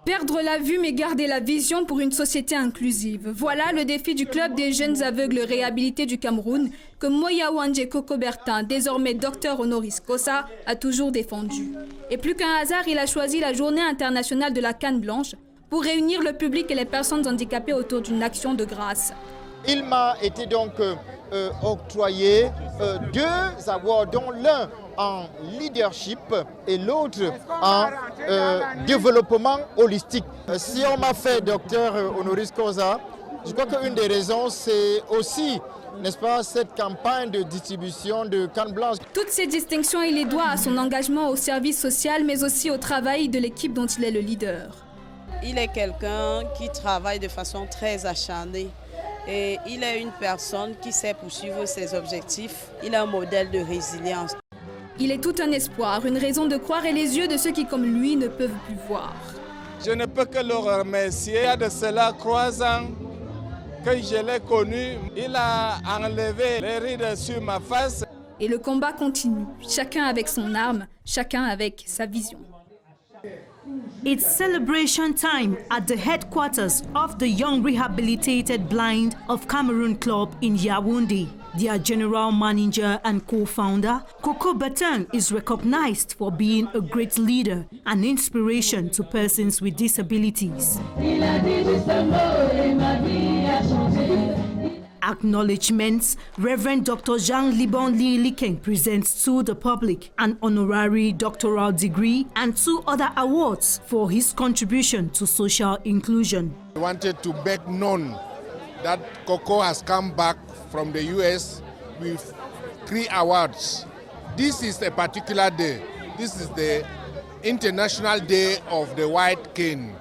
Perdre la vue mais garder la vision pour une société inclusive. Voilà le défi du club des jeunes aveugles réhabilités du Cameroun que Moya Wanje Cocobertin, désormais docteur honoris causa, a toujours défendu. Et plus qu'un hasard, il a choisi la journée internationale de la canne blanche pour réunir le public et les personnes handicapées autour d'une action de grâce. Il m'a été donc octroyé 2 awards, dont l'un en leadership et l'autre en développement holistique. Si on m'a fait docteur honoris causa, je crois qu'une des raisons, c'est aussi, n'est-ce pas, cette campagne de distribution de canne blanche. Toutes ces distinctions, il les doit à son engagement au service social, mais aussi au travail de l'équipe dont il est le leader. Il est quelqu'un qui travaille de façon très acharnée. Et il est une personne qui sait poursuivre ses objectifs. Il est un modèle de résilience. Il est tout un espoir, une raison de croire et les yeux de ceux qui, comme lui, ne peuvent plus voir. Je ne peux que le remercier. Il y a de cela 3 ans que je l'ai connu. Il a enlevé les rides sur ma face. Et le combat continue, chacun avec son arme, chacun avec sa vision. It's celebration time at the headquarters of the Young Rehabilitated Blind of Cameroon Club in Yaoundé. Their general manager and co-founder, Coco Bertin, is recognized for being a great leader and inspiration to persons with disabilities. Acknowledgements, Reverend Dr. Jean Liban Lee Likeng presents to the public an honorary doctoral degree and 2 other awards for his contribution to social inclusion. I wanted to make known that Coco has come back from the US with 3 awards. This is a particular day. This is the International Day of the White Cane.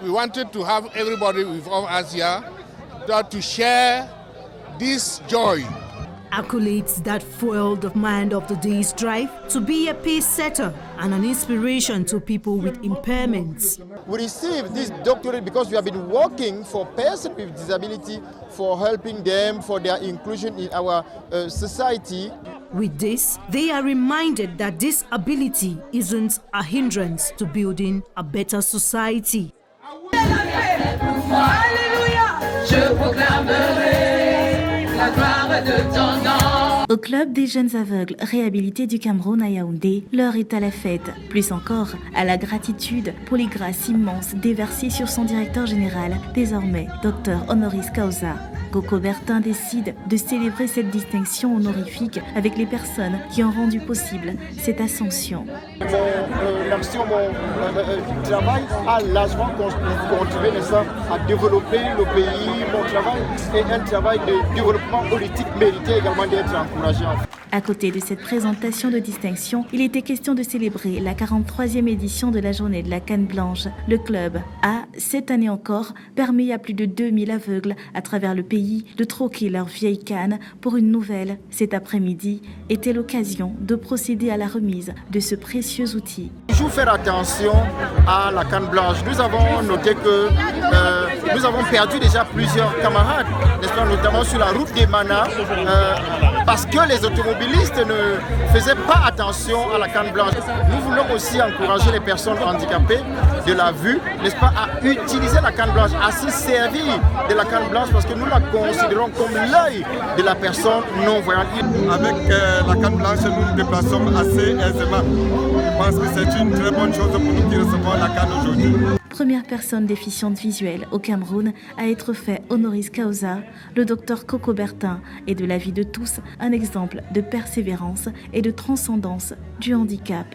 We wanted to have everybody with us here to share this joy. Accolades that fueled the mind of the day's drive to be a pace setter and an inspiration to people with impairments. We received this doctorate because we have been working for persons with disability, for helping them, for their inclusion in our society. With this, they are reminded that this ability isn't a hindrance to building a better society. Je proclamerai la gloire de ton nom. Au club des jeunes aveugles réhabilités du Cameroun à Yaoundé, l'heure est à la fête, plus encore à la gratitude pour les grâces immenses déversées sur son directeur général, désormais docteur honoris causa. Coco Bertin décide de célébrer cette distinction honorifique avec les personnes qui ont rendu possible cette ascension. Mon travail a largement contribué à développer le pays. Mon travail est un travail de développement politique mérité également d'être encouragé. À côté de cette présentation de distinction, il était question de célébrer la 43e édition de la journée de la canne blanche. Le club a, cette année encore, permis à plus de 2000 aveugles à travers le pays de troquer leur vieille canne pour une nouvelle. Cet après-midi était l'occasion de procéder à la remise de ce précieux outil. Toujours faire attention à la canne blanche. Nous avons noté que nous avons perdu déjà plusieurs camarades, n'est-ce pas, notamment sur la route des Manas, parce que les automobilistes ne faisaient pas attention à la canne blanche. Nous voulons aussi encourager les personnes handicapées de la vue, n'est-ce pas, à utiliser la canne blanche, à se servir de la canne blanche parce que nous la considérons comme l'œil de la personne non-voyante. Avec la canne blanche, nous nous déplaçons assez aisément. Je pense que c'est une très bonne chose pour nous qui recevons la canne aujourd'hui. Première personne déficiente visuelle au Cameroun à être fait honoris causa, le docteur Coco Bertin est de la vie de tous un exemple de persévérance et de transcendance du handicap.